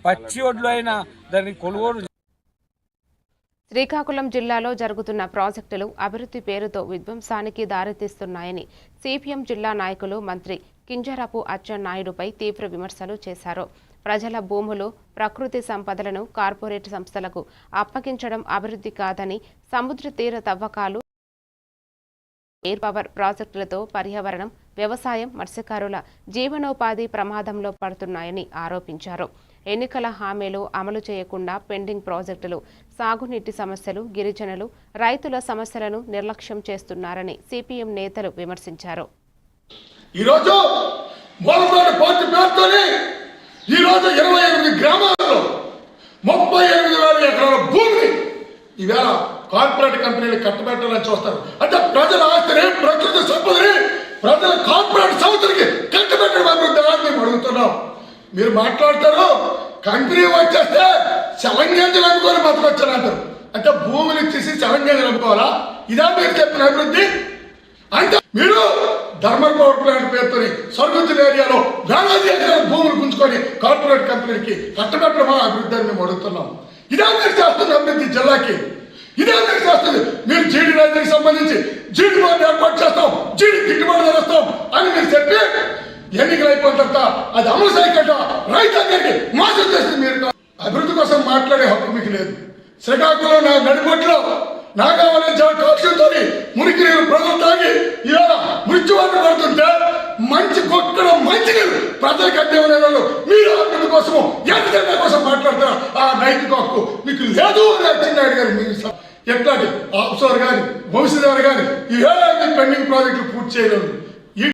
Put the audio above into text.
పచ్చి ఒడ్లు అయినా దాన్ని కొనుగోలు. శ్రీకాకుళం జిల్లాలో జరుగుతున్న ప్రాజెక్టులు అభివృద్ధి పేరుతో విధ్వంసానికి దారితీస్తున్నాయని సిపిఎం జిల్లా నాయకులు మంత్రి కింజరాపు అచ్చెన్నాయుడుపై తీవ్ర విమర్శలు చేశారు. ప్రజల భూములు, ప్రకృతి సంపదలను కార్పొరేట్ సంస్థలకు అప్పగించడం అభివృద్ధి కాదని, సముద్ర తీర తవ్వకాలు, ఎయిర్ పవర్ ప్రాజెక్టులతో పర్యావరణం, వ్యవసాయం, మత్స్యకారుల జీవనోపాధి ప్రమాదంలో పడుతున్నాయని ఆరోపించారు. ఎన్నికల హామీలు అమలు చేయకుండా పెండింగ్ ప్రాజెక్టులు, సాగునీటి సమస్యలు, గిరిజనులు, రైతుల సమస్యలను నిర్లక్ష్యం చేస్తున్నారని సిపిఎం నేతలు విమర్శించారు. ఈరోజు 28 గ్రామాల్లో 38,000 ఎకరాల భూమిని ఈవేళ కార్పొరేట్ కంపెనీలు కట్టబెట్టాలని చూస్తారు. అంటే ప్రజల ఆస్తిని, ప్రకృతి సంపదని ప్రజల కార్పొరేట్ సంస్థలకి కట్టబెట్టడం అభివృద్ధి మేము అడుగుతున్నాం. మీరు మాట్లాడతారు కంపెనీ వచ్చేస్తే చలంగేంజలు అమ్ముకొని బతకొచ్చాను అంటారు. అంటే భూములు ఇచ్చేసి చలంగేంజలు అమ్ముకోవాలా? ఇదా మీరు చెప్పిన అభివృద్ధి? అంటే మీరు థర్మల్ పవర్ ప్లాంట్ పేరుతో సర్గుతున్న ఏరియాలో వేలాది ఎకరాల భూములు గుంజుకొని కార్పొరేట్ కంపెనీలకి కట్టబెట్టడమా అభివృద్ధి అని మేము అడుగుతున్నాం. ఇదే మీరు చేస్తున్న అభివృద్ధి జిల్లాకి, ఇదే మీరు చేస్తుంది. మీరు జీడి రైతులకు సంబంధించి జీడి బోర్డు ఏర్పాటు చేస్తాం, జీడి గిట్టుబాటు చేస్తాం అని మీరు చెప్పి ఎన్నికలు అయిపోయిన తర్వాత అది అమలు చేయకుండా రైతాంగానికి మోసం చేస్తుంది. మీరు అభివృద్ధి కోసం మాట్లాడే హక్కు మీకు లేదు. శ్రీకాకుళం నా నడిబొట్లో నాగావళి కాక్షంతో మురికి నీరు ప్రజలు తాగి ఇలా మృత్యువాన్ని పడుతుంటే మంచి కొట్టడం మంచి నీరు ప్రజలకు అడ్డేమనే వాళ్ళు మీరు అభివృద్ధి కోసము ఎంతకంటే కోసం మాట్లాడతారు. ఆ నైతిక హక్కు మీకు లేదు అని అచ్చెన్నాయుడు గారు మీకు ఎట్లాంటి ఆఫీసర్ కానీ వంశీధర్ కానీ ఈవేళ పెండింగ్ ప్రాజెక్టులు పూర్తి చేయలేదు.